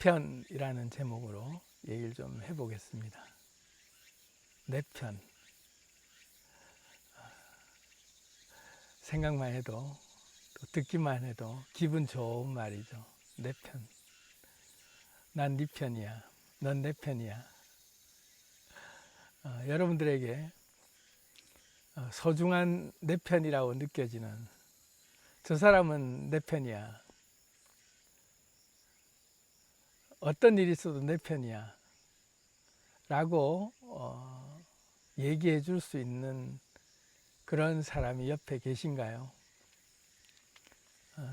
편이라는 제목으로 얘기를 좀 해보겠습니다. 내 편. 생각만 해도 또 듣기만 해도 기분 좋은 말이죠. 내 편. 난 네 편이야. 넌 내 편이야. 여러분들에게 소중한 내 편이라고 느껴지는 저 사람은 내 편이야. 어떤 일이 있어도 내 편이야. 라고 얘기해 줄 수 있는 그런 사람이 옆에 계신가요?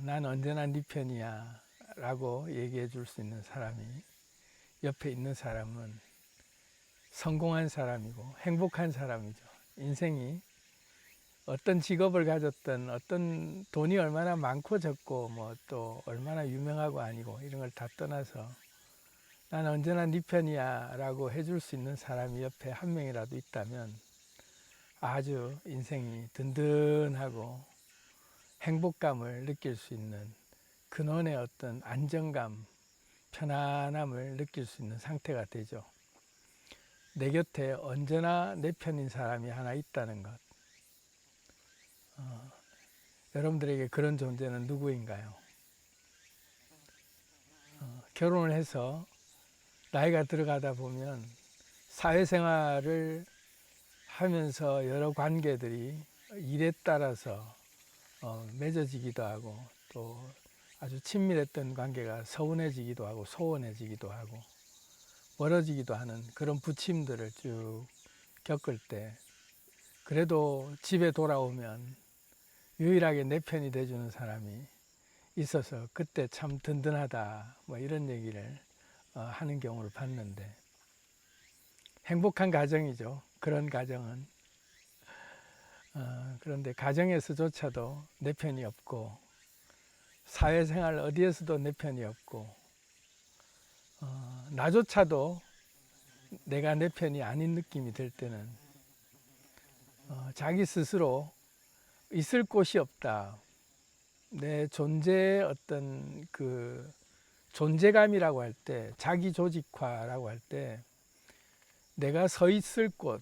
난 언제나 네 편이야 라고 얘기해 줄 수 있는 사람이 옆에 있는 사람은 성공한 사람이고 행복한 사람이죠. 인생이 어떤 직업을 가졌든 어떤 돈이 얼마나 많고 적고 뭐 또 얼마나 유명하고 아니고 이런 걸 다 떠나서 난 언제나 네 편이야 라고 해줄 수 있는 사람이 옆에 한 명이라도 있다면 아주 인생이 든든하고 행복감을 느낄 수 있는 근원의 어떤 안정감, 편안함을 느낄 수 있는 상태가 되죠. 내 곁에 언제나 내 편인 사람이 하나 있다는 것. 여러분들에게 그런 존재는 누구인가요? 결혼을 해서 나이가 들어가다 보면 사회생활을 하면서 여러 관계들이 일에 따라서 맺어지기도 하고 또 아주 친밀했던 관계가 서운해지기도 하고 소원해지기도 하고 멀어지기도 하는 그런 부침들을 쭉 겪을 때 그래도 집에 돌아오면 유일하게 내 편이 돼주는 사람이 있어서 그때 참 든든하다 뭐 이런 얘기를 하는 경우를 봤는데 행복한 가정이죠. 그런 가정은. 그런데 가정에서조차도 내 편이 없고 사회생활 어디에서도 내 편이 없고 나조차도 내가 내 편이 아닌 느낌이 들 때는 자기 스스로 있을 곳이 없다. 내 존재의 어떤 그 존재감이라고 할 때, 자기 조직화라고 할 때 내가 서 있을 곳,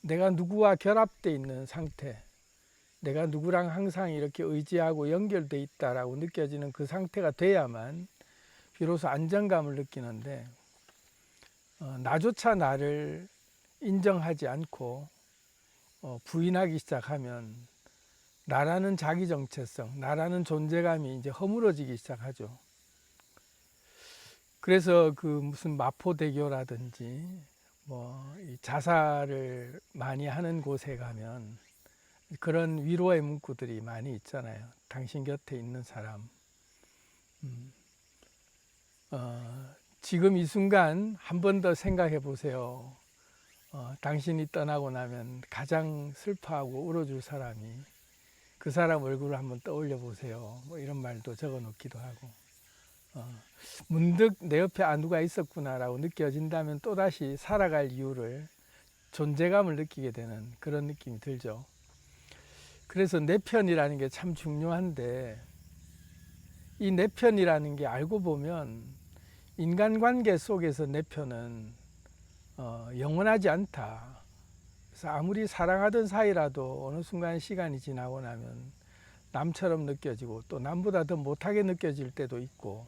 내가 누구와 결합되어 있는 상태, 내가 누구랑 항상 이렇게 의지하고 연결되어 있다라고 느껴지는 그 상태가 돼야만 비로소 안정감을 느끼는데 나조차 나를 인정하지 않고 부인하기 시작하면 나라는 자기 정체성, 나라는 존재감이 이제 허물어지기 시작하죠. 그래서 그 무슨 마포대교라든지 뭐 자살을 많이 하는 곳에 가면 그런 위로의 문구들이 많이 있잖아요. 당신 곁에 있는 사람. 지금 이 순간 한 번 더 생각해 보세요. 당신이 떠나고 나면 가장 슬퍼하고 울어줄 사람이 그 사람 얼굴을 한번 떠올려 보세요. 뭐 이런 말도 적어 놓기도 하고 문득 내 옆에 누가 있었구나라고 느껴진다면 또다시 살아갈 이유를 존재감을 느끼게 되는 그런 느낌이 들죠. 그래서 내 편이라는 게 참 중요한데 이 내 편이라는 게 알고 보면 인간관계 속에서 내 편은 영원하지 않다. 그래서 아무리 사랑하던 사이라도 어느 순간 시간이 지나고 나면 남처럼 느껴지고 또 남보다 더 못하게 느껴질 때도 있고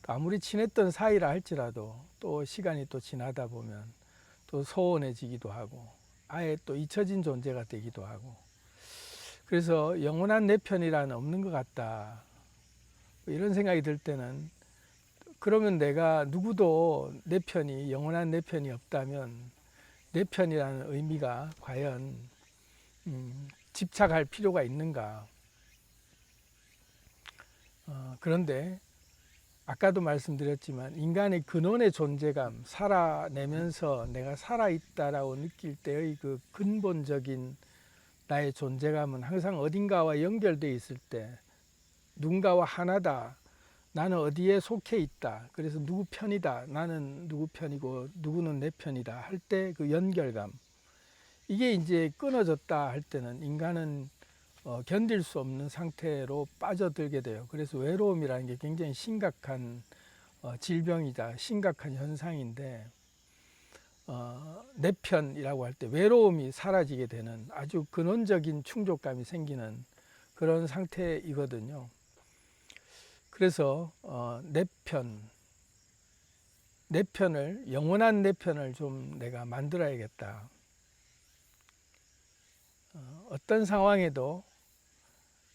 또 아무리 친했던 사이라 할지라도 또 시간이 또 지나다 보면 또 소원해지기도 하고 아예 또 잊혀진 존재가 되기도 하고 그래서 영원한 내 편이라는 없는 것 같다. 이런 생각이 들 때는 그러면 내가 누구도 내 편이 영원한 내 편이 없다면 내 편이라는 의미가 과연 집착할 필요가 있는가. 그런데 아까도 말씀드렸지만 인간의 근원의 존재감, 살아내면서 내가 살아있다라고 느낄 때의 그 근본적인 나의 존재감은 항상 어딘가와 연결되어 있을 때 누군가와 하나다. 나는 어디에 속해 있다. 그래서 누구 편이다. 나는 누구 편이고 누구는 내 편이다. 할 때 그 연결감. 이게 이제 끊어졌다 할 때는 인간은 견딜 수 없는 상태로 빠져들게 돼요. 그래서 외로움이라는 게 굉장히 심각한 질병이자 심각한 현상인데 내 편이라고 할 때 외로움이 사라지게 되는 아주 근원적인 충족감이 생기는 그런 상태이거든요. 그래서 내 편을 영원한 내 편을 좀 내가 만들어야겠다. 어떤 상황에도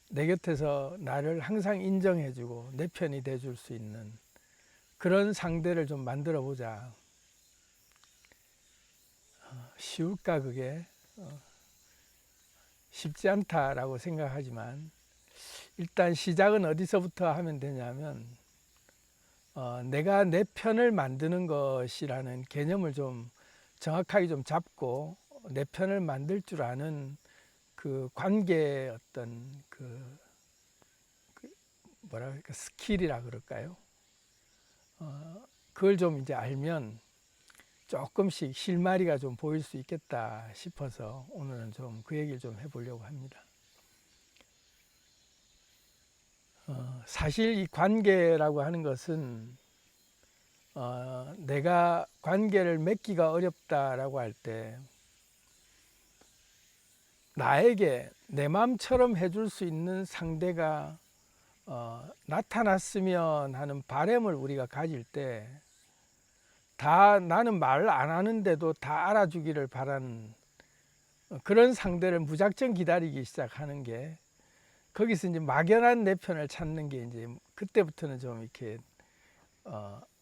내 곁에서 나를 항상 인정해주고 내 편이 돼줄 수 있는 그런 상대를 좀 만들어 보자. 쉬울까 그게? 쉽지 않다라고 생각하지만 일단 시작은 어디서부터 하면 되냐면 내가 내 편을 만드는 것이라는 개념을 좀 정확하게 좀 잡고 내 편을 만들 줄 아는 그 관계의 어떤 뭐라 그럴까 스킬이라 그럴까요? 그걸 좀 이제 알면 조금씩 실마리가 좀 보일 수 있겠다 싶어서 오늘은 좀 그 얘기를 좀 해보려고 합니다. 사실 이 관계라고 하는 것은 내가 관계를 맺기가 어렵다라고 할 때 나에게 내 마음처럼 해줄 수 있는 상대가 나타났으면 하는 바람을 우리가 가질 때 다 나는 말 안 하는데도 다 알아주기를 바라는 그런 상대를 무작정 기다리기 시작하는 게 거기서 이제 막연한 내 편을 찾는 게 이제 그때부터는 좀 이렇게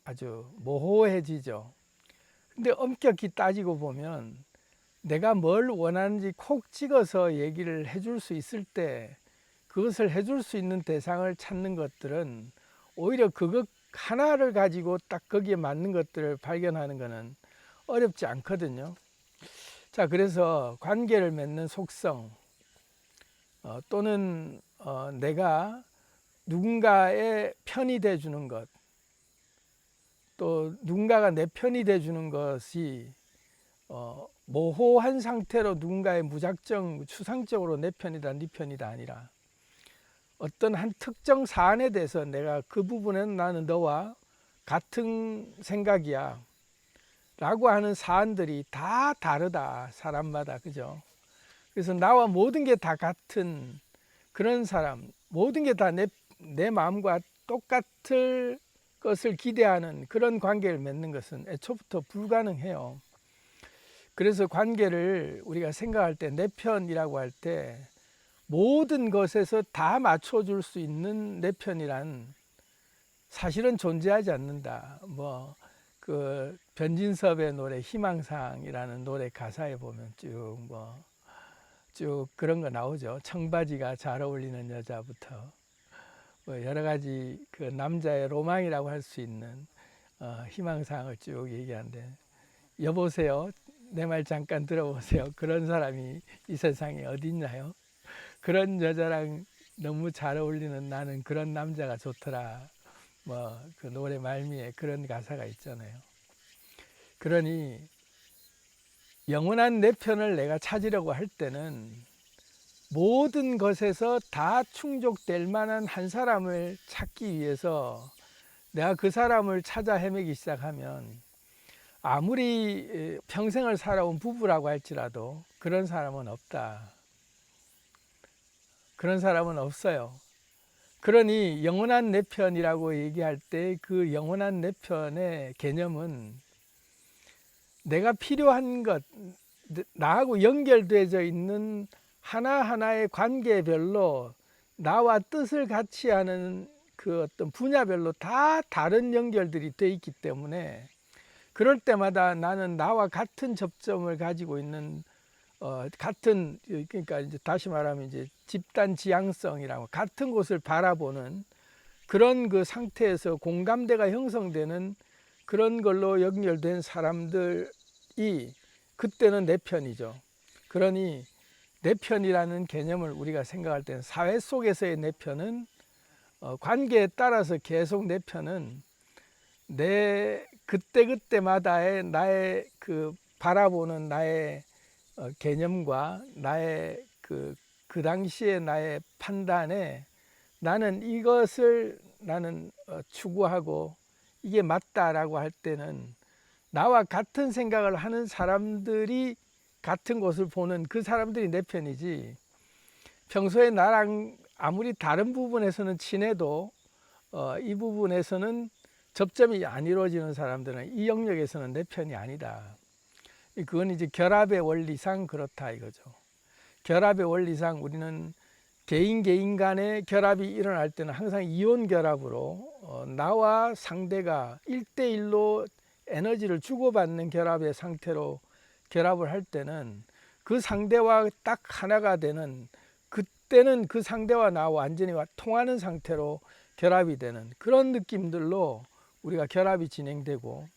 아주 모호해지죠. 근데 엄격히 따지고 보면 내가 뭘 원하는지 콕 찍어서 얘기를 해줄 수 있을 때 그것을 해줄 수 있는 대상을 찾는 것들은 오히려 그것 하나를 가지고 딱 거기에 맞는 것들을 발견하는 것은 어렵지 않거든요. 자, 그래서 관계를 맺는 속성 또는 내가 누군가의 편이 돼 주는 것, 또 누군가가 내 편이 돼 주는 것이 모호한 상태로 누군가의 무작정 추상적으로 내 편이다 네 편이다 아니라 어떤 한 특정 사안에 대해서 내가 그 부분에는 나는 너와 같은 생각이야 라고 하는 사안들이 다 다르다 사람마다. 그죠? 그래서 나와 모든 게 다 같은 그런 사람, 모든 게 다 내 마음과 똑같을 것을 기대하는 그런 관계를 맺는 것은 애초부터 불가능해요. 그래서 관계를 우리가 생각할 때 내 편이라고 할 때 모든 것에서 다 맞춰줄 수 있는 내 편이란 사실은 존재하지 않는다. 뭐 그 변진섭의 노래 희망상이라는 노래 가사에 보면 쭉 그런 거 나오죠. 청바지가 잘 어울리는 여자부터 뭐 여러 가지 그 남자의 로망이라고 할 수 있는 희망사항을 쭉 얘기하는데 여보세요. 내 말 잠깐 들어보세요. 그런 사람이 이 세상에 어디 있나요? 그런 여자랑 너무 잘 어울리는 나는 그런 남자가 좋더라. 뭐 그 노래 말미에 그런 가사가 있잖아요. 그러니 영원한 내 편을 내가 찾으려고 할 때는 모든 것에서 다 충족될 만한 한 사람을 찾기 위해서 내가 그 사람을 찾아 헤매기 시작하면 아무리 평생을 살아온 부부라고 할지라도 그런 사람은 없다. 그런 사람은 없어요. 그러니 영원한 내 편이라고 얘기할 때 그 영원한 내 편의 개념은 내가 필요한 것, 나하고 연결되어 있는 하나하나의 관계별로 나와 뜻을 같이 하는 그 어떤 분야별로 다 다른 연결들이 돼 있기 때문에 그럴 때마다 나는 나와 같은 접점을 가지고 있는 같은, 그러니까 이제 다시 말하면 이제 집단 지향성이라고 같은 곳을 바라보는 그런 그 상태에서 공감대가 형성되는 그런 걸로 연결된 사람들이 그때는 내 편이죠. 그러니 내 편이라는 개념을 우리가 생각할 때는 사회 속에서의 내 편은 관계에 따라서 계속 내 편은 내 그때그때마다의 나의 그 바라보는 나의 개념과 나의 그 당시의 나의 판단에 나는 이것을 나는 추구하고 이게 맞다라고 할 때는 나와 같은 생각을 하는 사람들이 같은 것을 보는 그 사람들이 내 편이지, 평소에 나랑 아무리 다른 부분에서는 친해도 이 부분에서는 접점이 안 이루어지는 사람들은 이 영역에서는 내 편이 아니다. 그건 이제 결합의 원리상 그렇다 이거죠. 결합의 원리상 우리는 개인 간의 결합이 일어날 때는 항상 이온 결합으로 나와 상대가 1대1로 에너지를 주고받는 결합의 상태로 결합을 할 때는 그 상대와 딱 하나가 되는, 그때는 그 상대와 나 완전히 통하는 상태로 결합이 되는 그런 느낌들로 우리가 결합이 진행되고,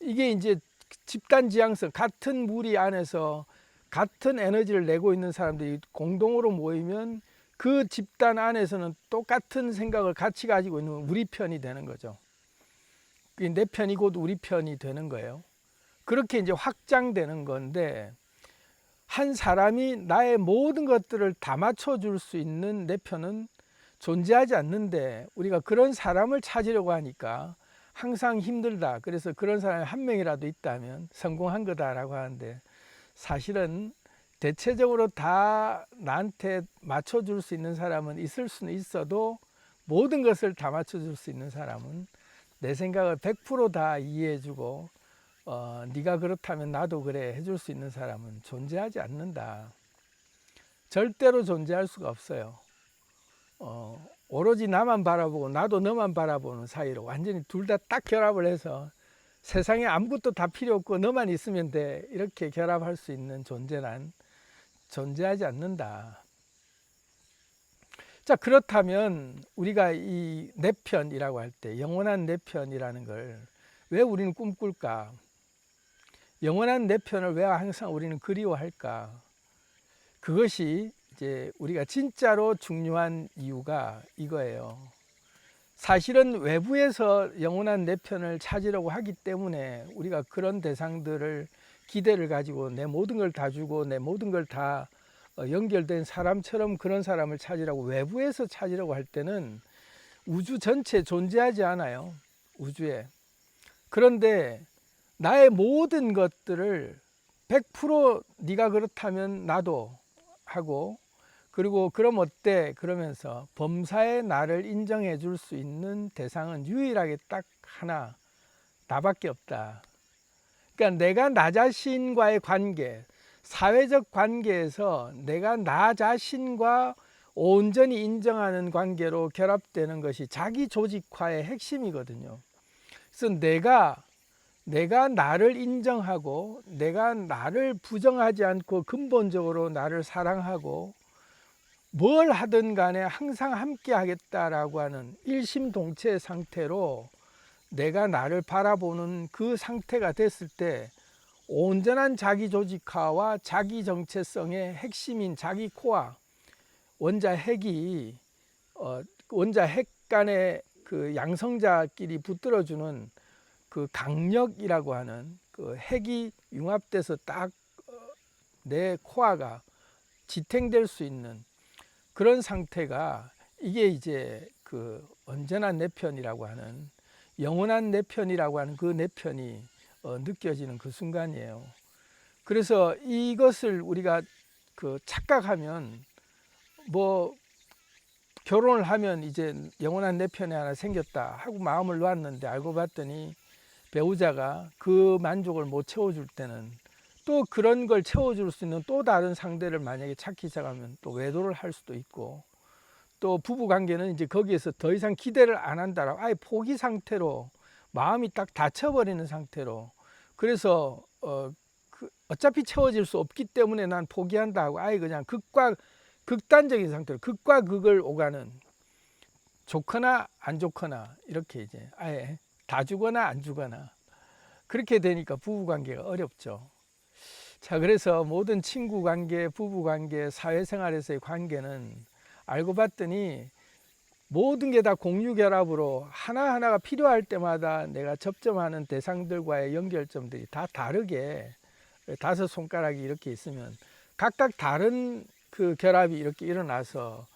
이게 이제 집단 지향성, 같은 무리 안에서 같은 에너지를 내고 있는 사람들이 공동으로 모이면 그 집단 안에서는 똑같은 생각을 같이 가지고 있는 우리 편이 되는 거죠. 내 편이 곧 우리 편이 되는 거예요. 그렇게 이제 확장되는 건데, 한 사람이 나의 모든 것들을 다 맞춰줄 수 있는 내 편은 존재하지 않는데, 우리가 그런 사람을 찾으려고 하니까 항상 힘들다. 그래서 그런 사람이 한 명이라도 있다면 성공한 거다라고 하는데, 사실은 대체적으로 다 나한테 맞춰줄 수 있는 사람은 있을 수는 있어도 모든 것을 다 맞춰줄 수 있는 사람은 내 생각을 100%다 이해해주고 네가 그렇다면 나도 그래 해줄 수 있는 사람은 존재하지 않는다. 절대로 존재할 수가 없어요. 오로지 나만 바라보고 나도 너만 바라보는 사이로 완전히 둘 다 딱 결합을 해서 세상에 아무것도 다 필요 없고 너만 있으면 돼, 이렇게 결합할 수 있는 존재란 존재하지 않는다. 자, 그렇다면 우리가 이 내 편이라고 할 때 영원한 내 편이라는 걸 왜 우리는 꿈꿀까? 영원한 내 편을 왜 항상 우리는 그리워할까? 그것이 이제 우리가 진짜로 중요한 이유가 이거예요. 사실은 외부에서 영원한 내 편을 찾으려고 하기 때문에 우리가 그런 대상들을 기대를 가지고 내 모든 걸 다 주고 내 모든 걸 다 연결된 사람처럼 그런 사람을 찾으라고 외부에서 찾으려고 할 때는 우주 전체에 존재하지 않아요. 우주에. 그런데 나의 모든 것들을 100% 네가 그렇다면 나도 하고, 그리고 그럼 어때? 그러면서 범사에 나를 인정해 줄 수 있는 대상은 유일하게 딱 하나, 나밖에 없다. 그러니까 내가 나 자신과의 관계, 사회적 관계에서 내가 나 자신과 온전히 인정하는 관계로 결합되는 것이 자기 조직화의 핵심이거든요. 그래서 내가 나를 인정하고 내가 나를 부정하지 않고 근본적으로 나를 사랑하고 뭘 하든 간에 항상 함께 하겠다라고 하는 일심동체의 상태로 내가 나를 바라보는 그 상태가 됐을 때 온전한 자기 조직화와 자기 정체성의 핵심인 자기 코어, 원자 핵이 원자 핵 간의 그 양성자끼리 붙들어주는 그 강력이라고 하는 그 핵이 융합돼서 딱 내 코어가 지탱될 수 있는 그런 상태가, 이게 이제 그 언제나 내 편이라고 하는, 영원한 내 편이라고 하는 그 내 편이 느껴지는 그 순간이에요. 그래서 이것을 우리가 그 착각하면, 뭐 결혼을 하면 이제 영원한 내 편이 하나 생겼다 하고 마음을 놓았는데 알고 봤더니 배우자가 그 만족을 못 채워줄 때는 또 그런 걸 채워줄 수 있는 또 다른 상대를 만약에 찾기 시작하면 또 외도를 할 수도 있고, 또 부부 관계는 이제 거기에서 더 이상 기대를 안 한다라고 아예 포기 상태로 마음이 딱 닫혀버리는 상태로, 그래서 어차피 채워질 수 없기 때문에 난 포기한다 하고 아예 그냥 극단적인 상태로 극과 극을 오가는, 좋거나 안 좋거나 이렇게 이제 아예 다 주거나 안 주거나 그렇게 되니까 부부 관계가 어렵죠. 자, 그래서 모든 친구 관계, 부부 관계, 사회생활에서의 관계는 알고 봤더니 모든 게 다 공유 결합으로 하나하나가 필요할 때마다 내가 접점하는 대상들과의 연결점들이 다 다르게, 다섯 손가락이 이렇게 있으면 각각 다른 그 결합이 이렇게 일어나서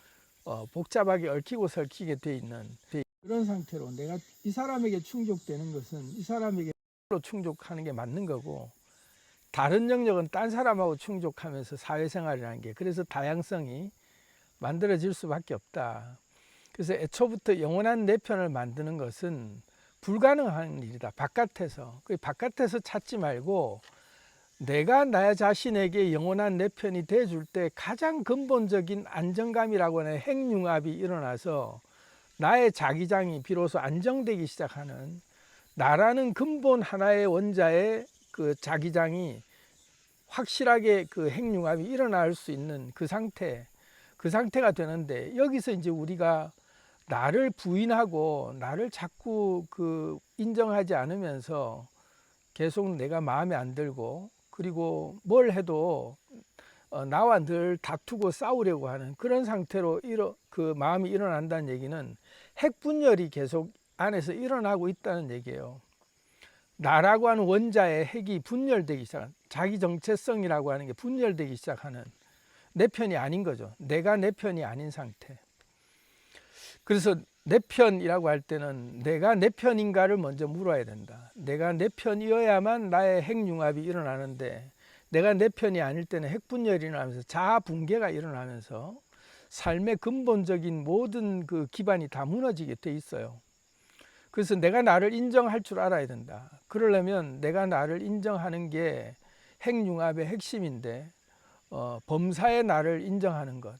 복잡하게 얽히고 설키게 돼 있는 그런 상태로 내가 이 사람에게 충족되는 것은 이 사람에게 충족하는 게 맞는 거고, 다른 영역은 딴 사람하고 충족하면서 사회생활을 하는 게, 그래서 다양성이 만들어질 수밖에 없다. 그래서 애초부터 영원한 내 편을 만드는 것은 불가능한 일이다. 바깥에서. 그 바깥에서 찾지 말고 내가 나 자신에게 영원한 내 편이 돼줄 때 가장 근본적인 안정감이라고 하는 핵융합이 일어나서 나의 자기장이 비로소 안정되기 시작하는, 나라는 근본 하나의 원자의 그 자기장이 확실하게 그 핵융합이 일어날 수 있는 그 상태가 되는데, 여기서 이제 우리가 나를 부인하고 나를 자꾸 그 인정하지 않으면서 계속 내가 마음에 안 들고, 그리고 뭘 해도 나와 늘 다투고 싸우려고 하는 그런 상태로 그 마음이 일어난다는 얘기는 핵분열이 계속 안에서 일어나고 있다는 얘기예요. 나라고 하는 원자의 핵이 분열되기 시작한, 자기 정체성이라고 하는 게 분열되기 시작하는, 내 편이 아닌 거죠. 내가 내 편이 아닌 상태. 그래서 내 편이라고 할 때는 내가 내 편인가를 먼저 물어야 된다. 내가 내 편이어야만 나의 핵융합이 일어나는데, 내가 내 편이 아닐 때는 핵분열이 일어나면서 자아 붕괴가 일어나면서 삶의 근본적인 모든 그 기반이 다 무너지게 돼 있어요. 그래서 내가 나를 인정할 줄 알아야 된다. 그러려면 내가 나를 인정하는 게 핵융합의 핵심인데, 범사의 나를 인정하는 것,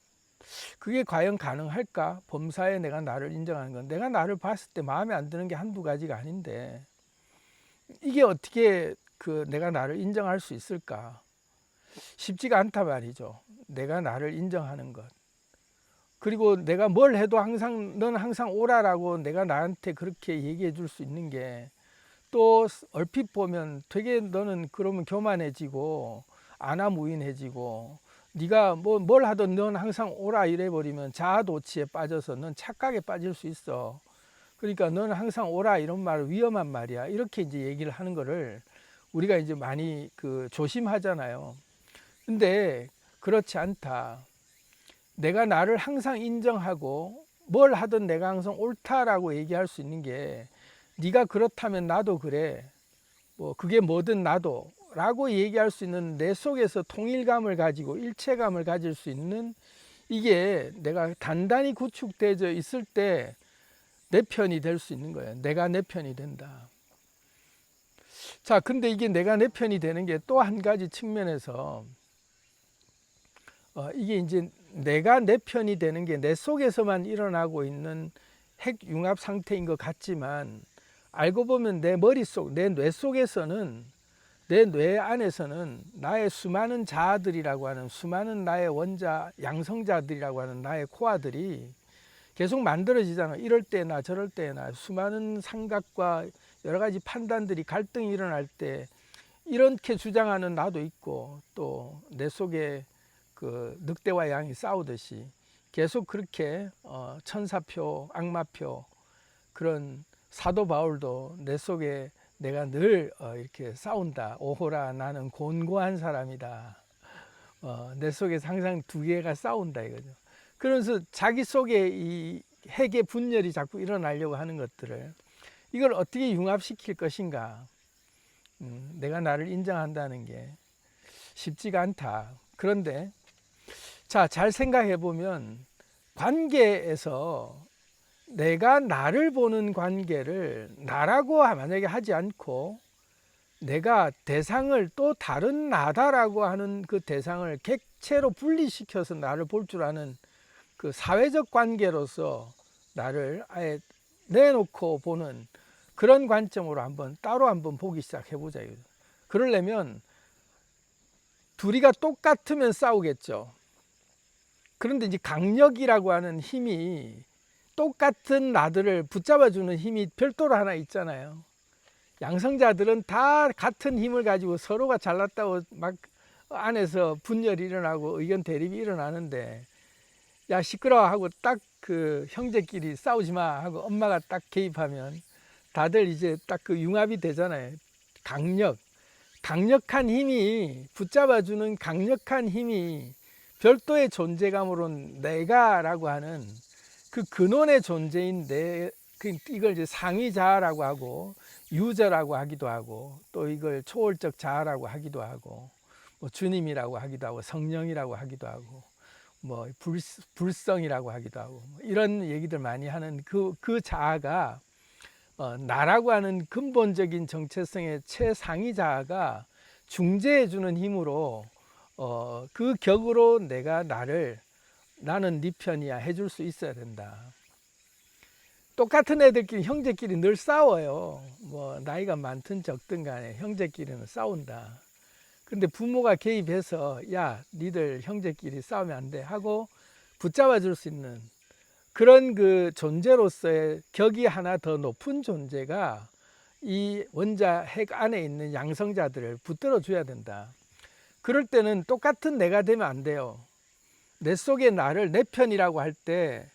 그게 과연 가능할까? 범사에 내가 나를 인정하는 건, 내가 나를 봤을 때 마음에 안 드는 게 한두 가지가 아닌데 이게 어떻게 그 내가 나를 인정할 수 있을까? 쉽지가 않다 말이죠. 내가 나를 인정하는 것. 그리고 내가 뭘 해도 항상 넌 항상 오라라고 내가 나한테 그렇게 얘기해 줄 수 있는 게, 또 얼핏 보면 되게 너는 그러면 교만해지고 안하무인해지고, 네가 뭘 하든 넌 항상 오라 이래 버리면 자아도취에 빠져서 넌 착각에 빠질 수 있어. 그러니까 너는 항상 오라 이런 말 위험한 말이야. 이렇게 이제 얘기를 하는 거를 우리가 이제 많이 그 조심하잖아요. 근데 그렇지 않다. 내가 나를 항상 인정하고 뭘 하든 내가 항상 옳다라고 얘기할 수 있는 게, 네가 그렇다면 나도 그래, 뭐 그게 뭐든 나도 라고 얘기할 수 있는, 내 속에서 통일감을 가지고 일체감을 가질 수 있는, 이게 내가 단단히 구축되어 있을 때 내 편이 될 수 있는 거예요. 내가 내 편이 된다. 자, 근데 이게 내가 내 편이 되는 게 또 한 가지 측면에서, 이게 이제 내가 내 편이 되는 게 내 속에서만 일어나고 있는 핵융합 상태인 것 같지만, 알고 보면 내 머릿속, 내 뇌 속에서는, 내 뇌 안에서는 나의 수많은 자아들이라고 하는, 수많은 나의 원자 양성자들이라고 하는 나의 코아들이 계속 만들어지잖아. 이럴 때나 저럴 때나 수많은 생각과 여러 가지 판단들이, 갈등이 일어날 때 이렇게 주장하는 나도 있고, 또 내 속에 그 늑대와 양이 싸우듯이 계속 그렇게 천사표, 악마표, 그런 사도 바울도 내 속에 내가 늘 이렇게 싸운다. 오호라, 나는 곤고한 사람이다. 내 속에서 항상 두 개가 싸운다 이거죠. 그러면서 자기 속에 이 핵의 분열이 자꾸 일어나려고 하는 것들을, 이걸 어떻게 융합시킬 것인가. 내가 나를 인정한다는 게 쉽지가 않다. 그런데 자, 잘 생각해 보면 관계에서 내가 나를 보는 관계를 나라고 만약에 하지 않고, 내가 대상을 또 다른 나다라고 하는 그 대상을 객체로 분리시켜서 나를 볼 줄 아는 그 사회적 관계로서 나를 아예 내놓고 보는 그런 관점으로 따로 한번 보기 시작해 보자. 그러려면 둘이가 똑같으면 싸우겠죠. 그런데 이제 강력이라고 하는 힘이, 똑같은 나들을 붙잡아주는 힘이 별도로 하나 있잖아요. 양성자들은 다 같은 힘을 가지고 서로가 잘났다고 막 안에서 분열이 일어나고 의견 대립이 일어나는데, 야 시끄러워 하고 딱 그 형제끼리 싸우지 마 하고 엄마가 딱 개입하면 다들 이제 딱 그 융합이 되잖아요. 강력한 힘이, 붙잡아주는 강력한 힘이 별도의 존재감으로는 내가라고 하는 그 근원의 존재인 이걸 이제 상위 자아라고 하고 유저라고 하기도 하고 또 이걸 초월적 자아라고 하기도 하고 뭐 주님이라고 하기도 하고 성령이라고 하기도 하고 뭐 불성이라고 하기도 하고 뭐 이런 얘기들 많이 하는 그 자아가 나라고 하는 근본적인 정체성의 최상위 자아가 중재해주는 힘으로 그 격으로 내가 나는 네 편이야 해줄 수 있어야 된다. 똑같은 애들끼리 형제끼리 늘 싸워요. 뭐 나이가 많든 적든 간에 형제끼리는 싸운다. 근데 부모가 개입해서 야 니들 형제끼리 싸우면 안 돼 하고 붙잡아 줄 수 있는 그런 그 존재로서의 격이 하나 더 높은 존재가 이 원자 핵 안에 있는 양성자들을 붙들어 줘야 된다. 그럴 때는 똑같은 내가 되면 안 돼요. 내 속에 나를 내 편이라고 할 때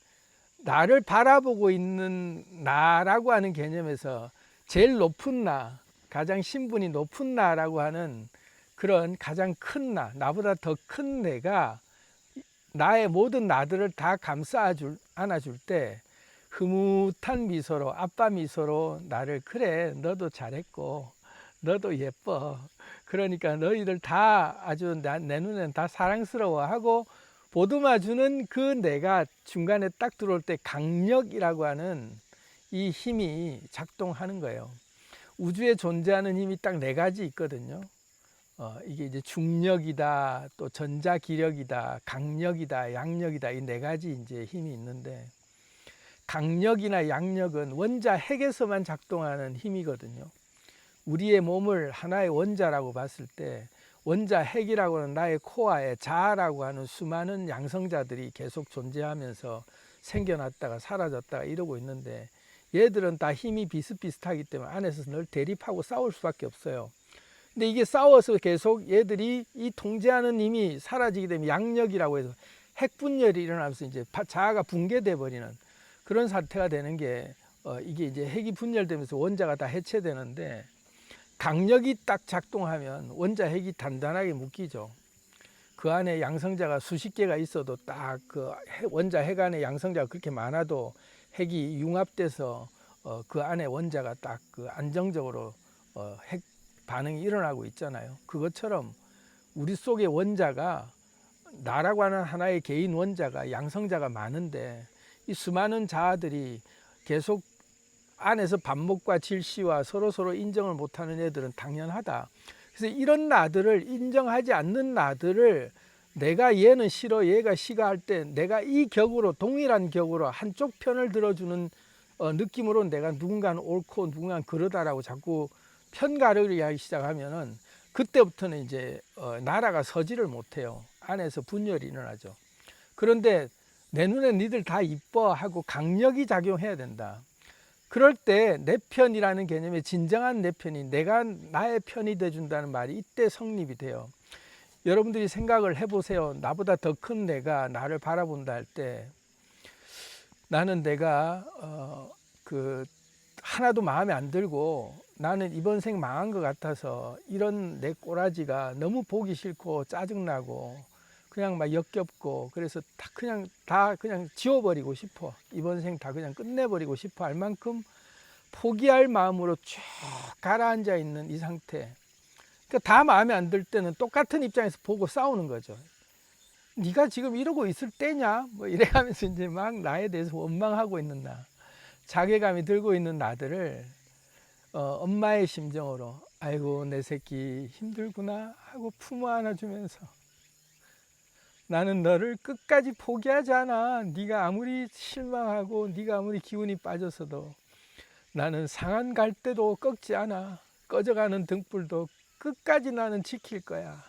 나를 바라보고 있는 나라고 하는 개념에서 제일 높은 나, 가장 신분이 높은 나라고 하는 그런 가장 큰 나보다 더 큰 내가 나의 모든 나들을 다 안아줄 때 흐뭇한 미소로 아빠 미소로 나를 그래 너도 잘했고 너도 예뻐 그러니까 너희들 다 아주 내 눈엔 다 사랑스러워하고 보듬어주는 그 내가 중간에 딱 들어올 때 강력이라고 하는 이 힘이 작동하는 거예요. 우주에 존재하는 힘이 딱 네 가지 있거든요. 이게 이제 중력이다, 또 전자기력이다, 강력이다, 양력이다 이 네 가지 이제 힘이 있는데 강력이나 양력은 원자 핵에서만 작동하는 힘이거든요. 우리의 몸을 하나의 원자라고 봤을 때 원자 핵이라고 하는 나의 코어에 자아라고 하는 수많은 양성자들이 계속 존재하면서 생겨났다가 사라졌다가 이러고 있는데 얘들은 다 힘이 비슷비슷하기 때문에 안에서 늘 대립하고 싸울 수밖에 없어요. 근데 이게 싸워서 계속 얘들이 이 통제하는 힘이 사라지게 되면 양력이라고 해서 핵분열이 일어나면서 이제 자아가 붕괴돼 버리는 그런 사태가 되는 게 이게 이제 핵이 분열되면서 원자가 다 해체되는데 강력이 딱 작동하면 원자 핵이 단단하게 묶이죠. 그 안에 양성자가 수십 개가 있어도 딱 그 원자 핵 안에 양성자가 그렇게 많아도 핵이 융합돼서 그 안에 원자가 딱 그 안정적으로 핵 반응이 일어나고 있잖아요. 그것처럼 우리 속의 원자가 나라고 하는 하나의 개인 원자가 양성자가 많은데 이 수많은 자아들이 계속 안에서 반목과 질시와 서로 인정을 못하는 애들은 당연하다. 그래서 이런 나들을 인정하지 않는 나들을 내가 얘는 싫어 얘가 싫어할 때 내가 이 격으로 동일한 격으로 한쪽 편을 들어주는 느낌으로 내가 누군가는 옳고 누군가는 그러다라고 자꾸 편가르기 하기 시작하면은 그때부터는 이제 나라가 서지를 못해요. 안에서 분열이 일어나죠. 그런데 내 눈에 니들 다 이뻐하고 강력이 작용해야 된다. 그럴 때 내 편이라는 개념의 진정한 내 편이 내가 나의 편이 돼준다는 말이 이때 성립이 돼요. 여러분들이 생각을 해보세요. 나보다 더 큰 내가 나를 바라본다 할 때 나는 내가 하나도 마음에 안 들고 나는 이번 생 망한 것 같아서 이런 내 꼬라지가 너무 보기 싫고 짜증나고 그냥 막 역겹고 그래서 다 그냥 지워버리고 싶어. 이번 생 다 그냥 끝내버리고 싶어 할 만큼 포기할 마음으로 쭉 가라앉아 있는 이 상태. 그러니까 다 마음에 안 들 때는 똑같은 입장에서 보고 싸우는 거죠. 네가 지금 이러고 있을 때냐? 뭐 이래가면서 이제 막 나에 대해서 원망하고 있는 나, 자괴감이 들고 있는 나들을 엄마의 심정으로 아이고 내 새끼 힘들구나 하고 품어 안아주면서 나는 너를 끝까지 포기하지 않아. 네가 아무리 실망하고 네가 아무리 기운이 빠졌어도 나는 상한 갈 때도 꺾지 않아. 꺼져가는 등불도 끝까지 나는 지킬 거야.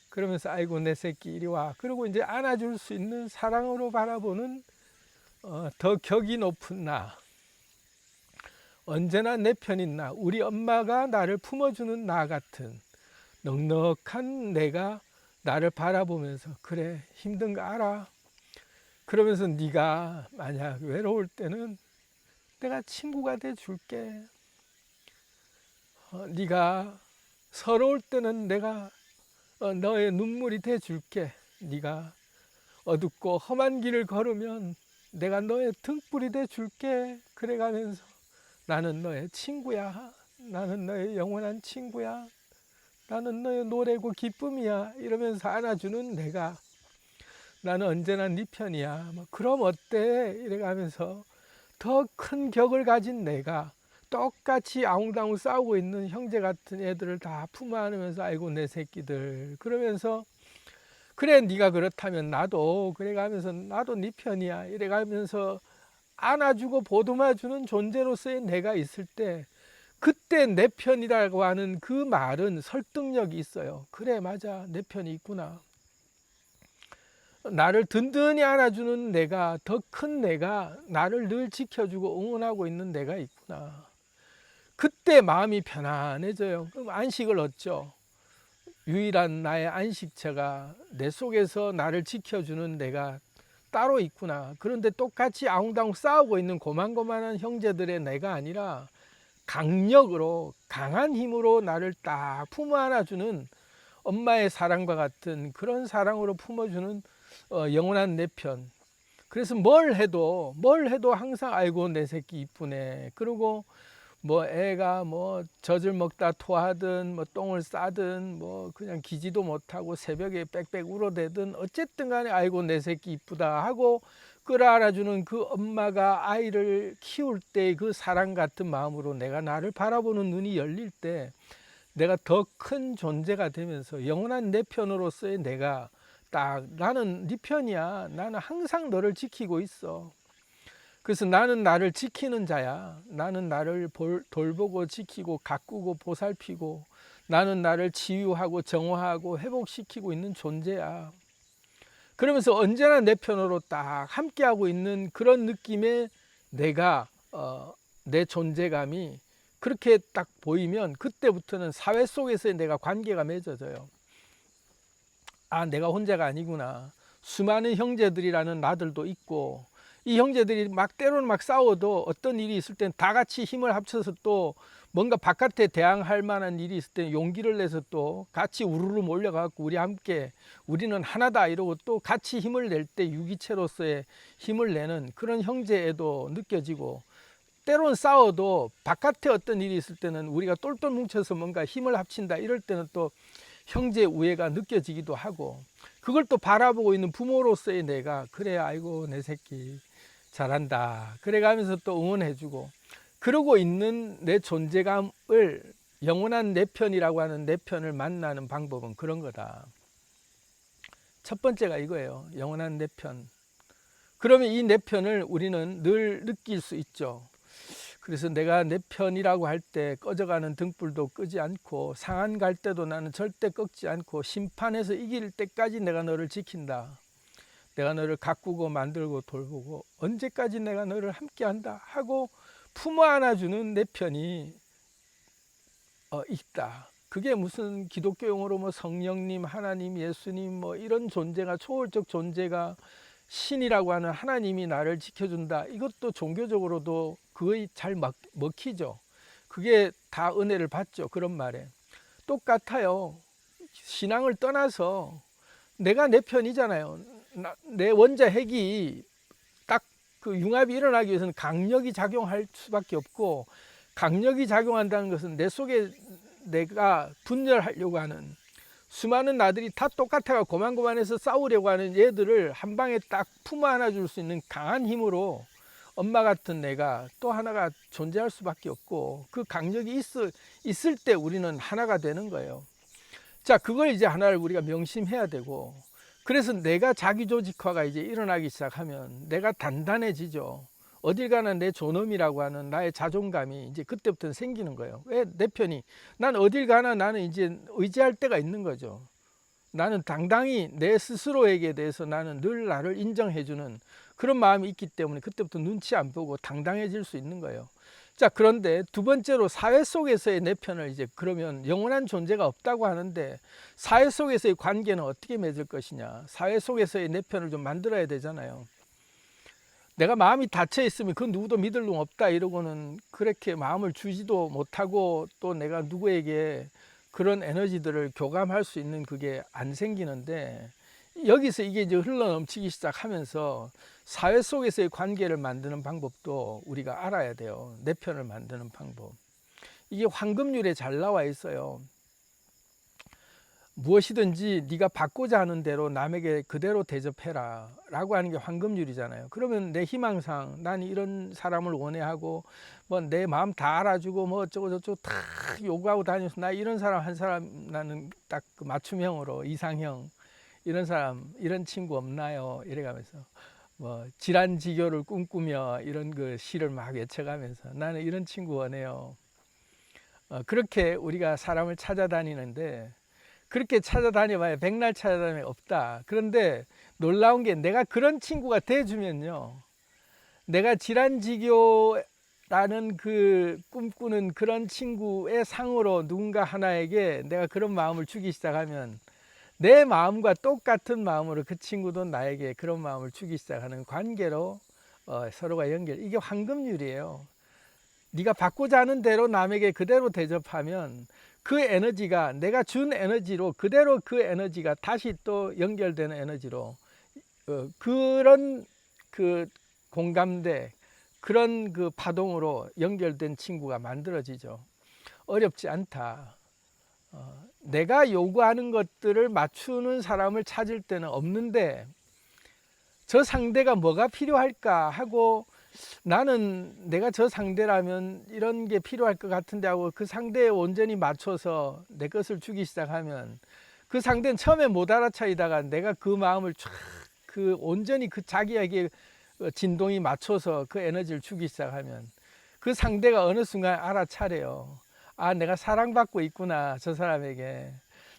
그러면서 아이고 내 새끼 이리 와. 그리고 이제 안아줄 수 있는 사랑으로 바라보는 더 격이 높은 나. 언제나 내 편인 나. 우리 엄마가 나를 품어주는 나 같은 넉넉한 내가 나를 바라보면서 그래 힘든 거 알아. 그러면서 네가 만약 외로울 때는 내가 친구가 돼 줄게. 네가 서러울 때는 내가 너의 눈물이 돼 줄게. 네가 어둡고 험한 길을 걸으면 내가 너의 등불이 돼 줄게. 그래가면서 나는 너의 친구야. 나는 너의 영원한 친구야. 나는 너의 노래고 기쁨이야. 이러면서 안아주는 내가, 나는 언제나 네 편이야. 뭐 그럼 어때? 이래가면서 더 큰 격을 가진 내가 똑같이 아웅다웅 싸우고 있는 형제 같은 애들을 다 품어 안으면서 아이고 내 새끼들 그러면서 그래 네가 그렇다면 나도 그래가면서 나도 네 편이야 이래가면서 안아주고 보듬어주는 존재로서의 내가 있을 때 그때 내 편이라고 하는 그 말은 설득력이 있어요. 그래 맞아 내 편이 있구나. 나를 든든히 안아주는 내가, 더 큰 내가, 나를 늘 지켜주고 응원하고 있는 내가 있구나. 그때 마음이 편안해져요. 그럼 안식을 얻죠. 유일한 나의 안식처가 내 속에서 나를 지켜주는 내가 따로 있구나. 그런데 똑같이 아웅다웅 싸우고 있는 고만고만한 형제들의 내가 아니라 강력으로 강한 힘으로 나를 딱 품어 안아주는 엄마의 사랑과 같은 그런 사랑으로 품어주는 영원한 내 편. 그래서 뭘 해도 항상 아이고 내 새끼 이쁘네. 그리고 뭐 애가 뭐 젖을 먹다 토하든 뭐 똥을 싸든 뭐 그냥 기지도 못하고 새벽에 빽빽 울어대든 어쨌든 간에 아이고 내 새끼 이쁘다 하고 끌어안아주는 그 엄마가 아이를 키울 때 그 사랑 같은 마음으로 내가 나를 바라보는 눈이 열릴 때 내가 더 큰 존재가 되면서 영원한 내 편으로서의 내가 딱 나는 네 편이야. 나는 항상 너를 지키고 있어. 그래서 나는 나를 지키는 자야. 나는 나를 돌보고 지키고 가꾸고 보살피고 나는 나를 치유하고 정화하고 회복시키고 있는 존재야. 그러면서 언제나 내 편으로 딱 함께하고 있는 그런 느낌의 내가 내 존재감이 그렇게 딱 보이면 그때부터는 사회 속에서의 내가 관계가 맺어져요. 아 내가 혼자가 아니구나. 수많은 형제들이라는 나들도 있고 이 형제들이 막 때로는 막 싸워도 어떤 일이 있을 땐 다 같이 힘을 합쳐서 또 뭔가 바깥에 대항할 만한 일이 있을 때 용기를 내서 또 같이 우르르 몰려가고 우리 함께 우리는 하나다 이러고 또 같이 힘을 낼 때 유기체로서의 힘을 내는 그런 형제애도 느껴지고 때로는 싸워도 바깥에 어떤 일이 있을 때는 우리가 똘똘 뭉쳐서 뭔가 힘을 합친다 이럴 때는 또 형제 우애가 느껴지기도 하고 그걸 또 바라보고 있는 부모로서의 내가 그래 아이고 내 새끼 잘한다 그래 가면서 또 응원해주고 그러고 있는 내 존재감을 영원한 내 편이라고 하는 내 편을 만나는 방법은 그런 거다. 첫 번째가 이거예요. 영원한 내 편. 그러면 이 내 편을 우리는 늘 느낄 수 있죠. 그래서 내가 내 편이라고 할 때 꺼져가는 등불도 끄지 않고 상한 갈 때도 나는 절대 꺾지 않고 심판에서 이길 때까지 내가 너를 지킨다. 내가 너를 가꾸고 만들고 돌보고 언제까지 내가 너를 함께한다 하고 품어 안아주는 내 편이 있다. 그게 무슨 기독교 용어로 뭐 성령님, 하나님, 예수님 뭐 이런 존재가 초월적 존재가 신이라고 하는 하나님이 나를 지켜준다. 이것도 종교적으로도 그거에 잘 먹히죠. 그게 다 은혜를 받죠. 그런 말에. 똑같아요. 신앙을 떠나서 내가 내 편이잖아요. 내 원자 핵이 딱 그 융합이 일어나기 위해서는 강력이 작용할 수밖에 없고 강력이 작용한다는 것은 내 속에 내가 분열하려고 하는 수많은 나들이 다 똑같아가 고만고만해서 싸우려고 하는 얘들을 한 방에 딱 품어 안아줄 수 있는 강한 힘으로 엄마 같은 내가 또 하나가 존재할 수밖에 없고 그 강력이 있을 때 우리는 하나가 되는 거예요. 자, 그걸 이제 하나를 우리가 명심해야 되고 그래서 내가 자기조직화가 이제 일어나기 시작하면 내가 단단해지죠. 어딜 가나 내 존엄이라고 하는 나의 자존감이 이제 그때부터 생기는 거예요. 왜 내 편이? 난 어딜 가나 나는 이제 의지할 때가 있는 거죠. 나는 당당히 내 스스로에게 대해서 나는 늘 나를 인정해주는 그런 마음이 있기 때문에 그때부터 눈치 안 보고 당당해질 수 있는 거예요. 자, 그런데 두 번째로 사회 속에서의 내 편을 이제 그러면 영원한 존재가 없다고 하는데 사회 속에서의 관계는 어떻게 맺을 것이냐. 사회 속에서의 내 편을 좀 만들어야 되잖아요. 내가 마음이 닫혀 있으면 그 누구도 믿을 놈 없다 이러고는 그렇게 마음을 주지도 못하고 또 내가 누구에게 그런 에너지들을 교감할 수 있는 그게 안 생기는데 여기서 이게 이제 흘러넘치기 시작하면서 사회 속에서의 관계를 만드는 방법도 우리가 알아야 돼요. 내 편을 만드는 방법. 이게 황금률에 잘 나와 있어요. 무엇이든지 네가 받고자 하는 대로 남에게 그대로 대접해라 라고 하는 게 황금률이잖아요. 그러면 내 희망상 난 이런 사람을 원해하고 뭐 내 마음 다 알아주고 뭐 어쩌고 저쩌고 다 요구하고 다니면서 나 이런 사람 한 사람 나는 딱 그 맞춤형으로 이상형 이런 사람 이런 친구 없나요? 이래가면서 뭐 질환지교를 꿈꾸며 이런 그 시를 막 외쳐가면서 나는 이런 친구 원해요. 그렇게 우리가 사람을 찾아다니는데 그렇게 찾아다녀봐야 백날 찾아다니면 없다. 그런데 놀라운 게 내가 그런 친구가 돼주면요, 내가 질환지교라는 그 꿈꾸는 그런 친구의 상으로 누군가 하나에게 내가 그런 마음을 주기 시작하면 내 마음과 똑같은 마음으로 그 친구도 나에게 그런 마음을 주기 시작하는 관계로 서로가 연결. 이게 황금률이에요. 네가 받고자 하는 대로 남에게 그대로 대접하면 그 에너지가 내가 준 에너지로 그대로 그 에너지가 다시 또 연결되는 에너지로 그런 그 공감대 그런 그 파동으로 연결된 친구가 만들어지죠. 어렵지 않다. 내가 요구하는 것들을 맞추는 사람을 찾을 때는 없는데 저 상대가 뭐가 필요할까 하고 나는 내가 저 상대라면 이런 게 필요할 것 같은데 하고 그 상대에 온전히 맞춰서 내 것을 주기 시작하면 그 상대는 처음에 못 알아차리다가 내가 그 마음을 쫙 그 온전히 그 자기에게 진동이 맞춰서 그 에너지를 주기 시작하면 그 상대가 어느 순간 알아차려요. 아, 내가 사랑받고 있구나. 저 사람에게.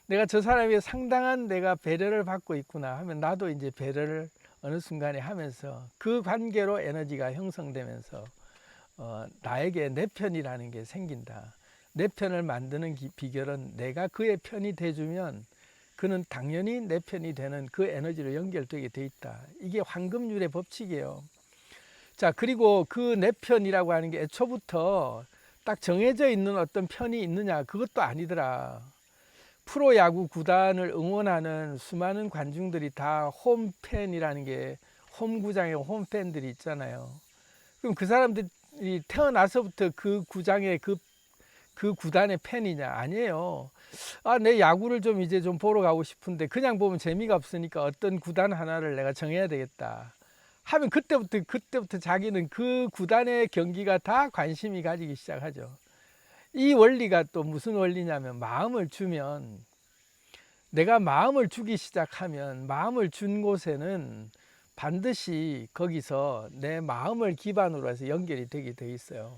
내가 저 사람에게 상당한 내가 배려를 받고 있구나 하면 나도 이제 배려를 어느 순간에 하면서 그 관계로 에너지가 형성되면서 나에게 내 편이라는 게 생긴다. 내 편을 만드는 비결은 내가 그의 편이 돼주면 그는 당연히 내 편이 되는 그 에너지로 연결되게 돼 있다. 이게 황금률의 법칙이에요. 자, 그리고 그 내 편이라고 하는 게 애초부터 딱 정해져 있는 어떤 편이 있느냐, 그것도 아니더라. 프로야구 구단을 응원하는 수많은 관중들이 다 홈팬이라는 게 홈구장에 홈팬들이 있잖아요. 그럼 그 사람들이 태어나서부터 그 구장의 그 구단의 팬이냐? 아니에요. 아, 내 야구를 좀 이제 좀 보러 가고 싶은데 그냥 보면 재미가 없으니까 어떤 구단 하나를 내가 정해야 되겠다 하면 그때부터 자기는 그 구단의 경기가 다 관심이 가지기 시작하죠. 이 원리가 또 무슨 원리냐면 마음을 주면 내가 마음을 주기 시작하면 마음을 준 곳에는 반드시 거기서 내 마음을 기반으로 해서 연결이 되게 돼 있어요.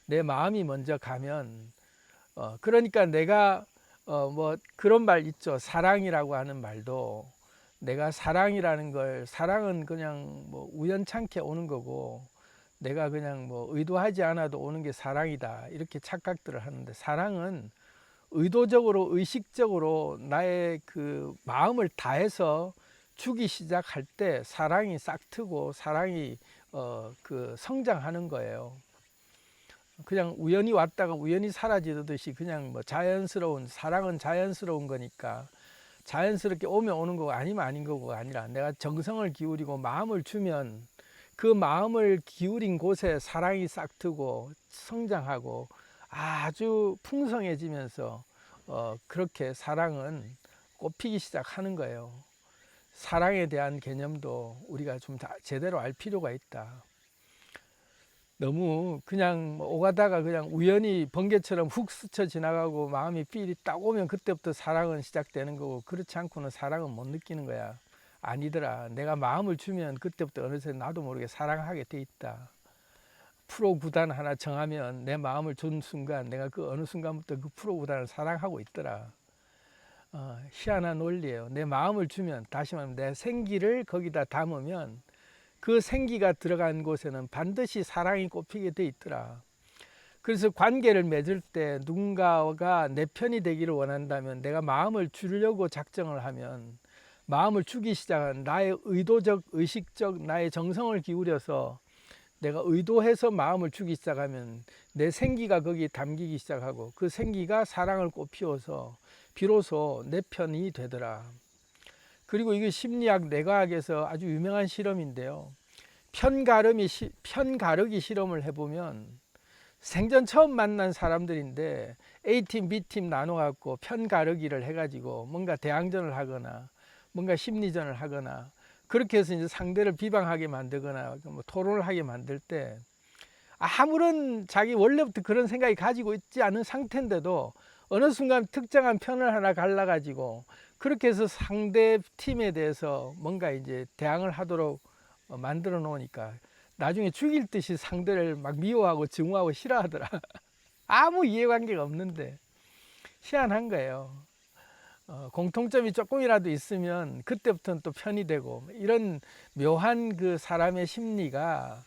내 마음이 먼저 가면 그러니까 내가 뭐 그런 말 있죠. 사랑이라고 하는 말도 내가 사랑이라는 걸 사랑은 그냥 뭐 우연찮게 오는 거고 내가 그냥 뭐 의도하지 않아도 오는 게 사랑이다 이렇게 착각들을 하는데 사랑은 의도적으로 의식적으로 나의 그 마음을 다해서 주기 시작할 때 사랑이 싹트고 사랑이 그 성장하는 거예요. 그냥 우연히 왔다가 우연히 사라지듯이 그냥 뭐 자연스러운 사랑은 자연스러운 거니까 자연스럽게 오면 오는 거고 아니면 아닌 거고가 아니라 내가 정성을 기울이고 마음을 주면 그 마음을 기울인 곳에 사랑이 싹트고 성장하고 아주 풍성해지면서 그렇게 사랑은 꽃피기 시작하는 거예요. 사랑에 대한 개념도 우리가 좀 제대로 알 필요가 있다. 너무 그냥 오가다가 그냥 우연히 번개처럼 훅 스쳐 지나가고 마음이 삘이 딱 오면 그때부터 사랑은 시작되는 거고 그렇지 않고는 사랑은 못 느끼는 거야. 아니더라. 내가 마음을 주면 그때부터 어느새 나도 모르게 사랑하게 돼 있다. 프로 구단 하나 정하면 내 마음을 준 순간 내가 그 어느 순간부터 그 프로 구단을 사랑하고 있더라. 희한한 원리예요. 내 마음을 주면 다시 말하면 내 생기를 거기다 담으면 그 생기가 들어간 곳에는 반드시 사랑이 꼽히게 돼 있더라. 그래서 관계를 맺을 때 누군가가 내 편이 되기를 원한다면 내가 마음을 주려고 작정을 하면 마음을 주기 시작한 나의 의도적 의식적 나의 정성을 기울여서 내가 의도해서 마음을 주기 시작하면 내 생기가 거기에 담기기 시작하고 그 생기가 사랑을 꽃피워서 비로소 내 편이 되더라. 그리고 이게 심리학 뇌과학에서 아주 유명한 실험인데요. 편가르기 실험을 해보면 생전 처음 만난 사람들인데 A팀, B팀 나눠갖고 편가르기를 해가지고 뭔가 대항전을 하거나 뭔가 심리전을 하거나 그렇게 해서 이제 상대를 비방하게 만들거나 뭐 토론을 하게 만들 때 아무런 자기 원래부터 그런 생각이 가지고 있지 않은 상태인데도 어느 순간 특정한 편을 하나 갈라가지고 그렇게 해서 상대 팀에 대해서 뭔가 이제 대항을 하도록 만들어 놓으니까 나중에 죽일 듯이 상대를 막 미워하고 증오하고 싫어하더라. 아무 이해관계가 없는데 희한한 거예요. 공통점이 조금이라도 있으면 그때부터는 또 편이 되고 이런 묘한 그 사람의 심리가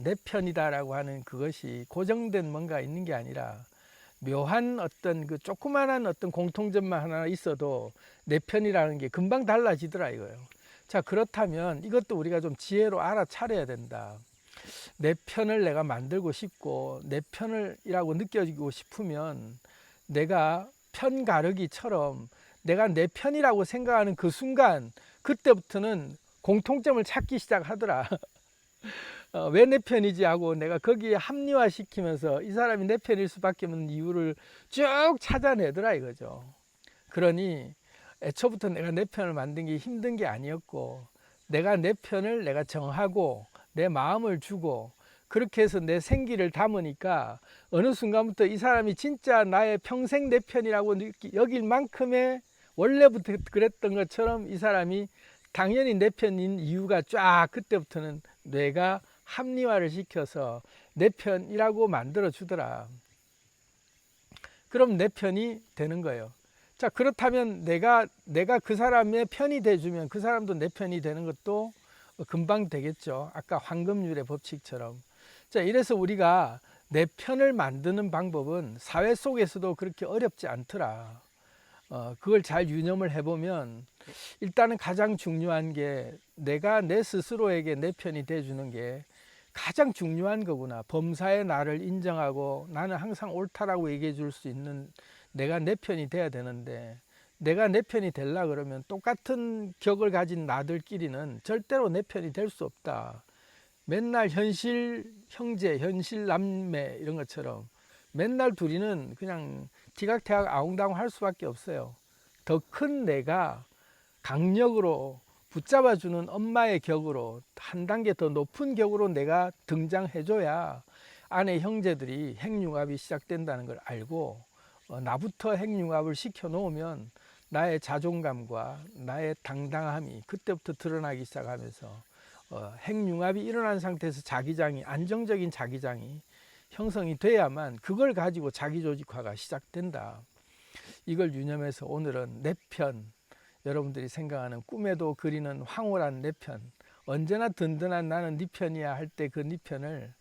내 편이다라고 하는 그것이 고정된 뭔가 있는 게 아니라 묘한 어떤 그 조그만한 어떤 공통점만 하나 있어도 내 편이라는 게 금방 달라지더라 이거예요. 자, 그렇다면 이것도 우리가 좀 지혜로 알아차려야 된다. 내 편을 내가 만들고 싶고 내 편이라고 느껴지고 싶으면 내가 편 가르기처럼 내가 내 편이라고 생각하는 그 순간 그때부터는 공통점을 찾기 시작하더라. 왜 내 편이지 하고 내가 거기에 합리화시키면서 이 사람이 내 편일 수밖에 없는 이유를 쭉 찾아내더라 이거죠. 그러니 애초부터 내가 내 편을 만든 게 힘든 게 아니었고 내가 내 편을 내가 정하고 내 마음을 주고 그렇게 해서 내 생기를 담으니까 어느 순간부터 이 사람이 진짜 나의 평생 내 편이라고 여길 만큼의 원래부터 그랬던 것처럼 이 사람이 당연히 내 편인 이유가 쫙 그때부터는 뇌가 합리화를 시켜서 내 편이라고 만들어 주더라. 그럼 내 편이 되는 거예요. 자, 그렇다면 내가 그 사람의 편이 돼주면 그 사람도 내 편이 되는 것도 금방 되겠죠. 아까 황금률의 법칙처럼. 자, 이래서 우리가 내 편을 만드는 방법은 사회 속에서도 그렇게 어렵지 않더라. 그걸 잘 유념을 해보면 일단은 가장 중요한 게 내가 내 스스로에게 내 편이 돼주는 게 가장 중요한 거구나. 범사의 나를 인정하고 나는 항상 옳다라고 얘기해 줄 수 있는 내가 내 편이 돼야 되는데 내가 내 편이 되려 그러면 똑같은 격을 가진 나들끼리는 절대로 내 편이 될 수 없다. 맨날 현실 형제, 현실 남매 이런 것처럼 맨날 둘이는 그냥 티각태각 아웅다웅 할 수밖에 없어요. 더 큰 내가 강력으로 붙잡아주는 엄마의 격으로 한 단계 더 높은 격으로 내가 등장해줘야 아내 형제들이 핵융합이 시작된다는 걸 알고 나부터 핵융합을 시켜놓으면 나의 자존감과 나의 당당함이 그때부터 드러나기 시작하면서 핵융합이 일어난 상태에서 자기장이 안정적인 자기장이 형성이 돼야만 그걸 가지고 자기조직화가 시작된다. 이걸 유념해서 오늘은 내 편, 여러분들이 생각하는 꿈에도 그리는 황홀한 내 편, 언제나 든든한 나는 네 편이야 할 때 그 네 편을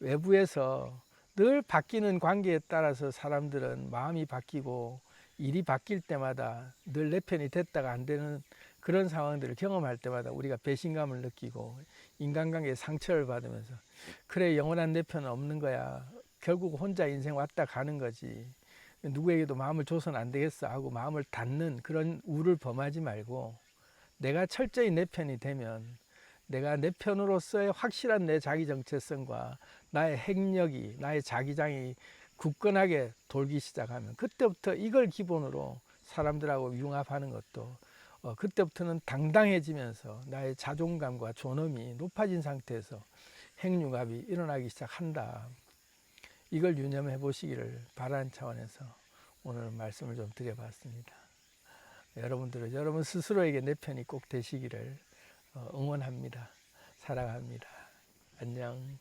외부에서 늘 바뀌는 관계에 따라서 사람들은 마음이 바뀌고 일이 바뀔 때마다 늘 내 편이 됐다가 안 되는 그런 상황들을 경험할 때마다 우리가 배신감을 느끼고 인간관계에 상처를 받으면서 그래 영원한 내 편은 없는 거야. 결국 혼자 인생 왔다 가는 거지. 누구에게도 마음을 줘서는 안 되겠어 하고 마음을 닫는 그런 우를 범하지 말고 내가 철저히 내 편이 되면 내가 내 편으로서의 확실한 내 자기 정체성과 나의 핵력이 나의 자기장이 굳건하게 돌기 시작하면 그때부터 이걸 기본으로 사람들하고 융합하는 것도 그때부터는 당당해지면서 나의 자존감과 존엄이 높아진 상태에서 핵융합이 일어나기 시작한다. 이걸 유념해 보시기를 바라는 차원에서 오늘 말씀을 좀 드려봤습니다. 여러분들은 여러분 스스로에게 내 편이 꼭 되시기를 응원합니다. 사랑합니다. 안녕.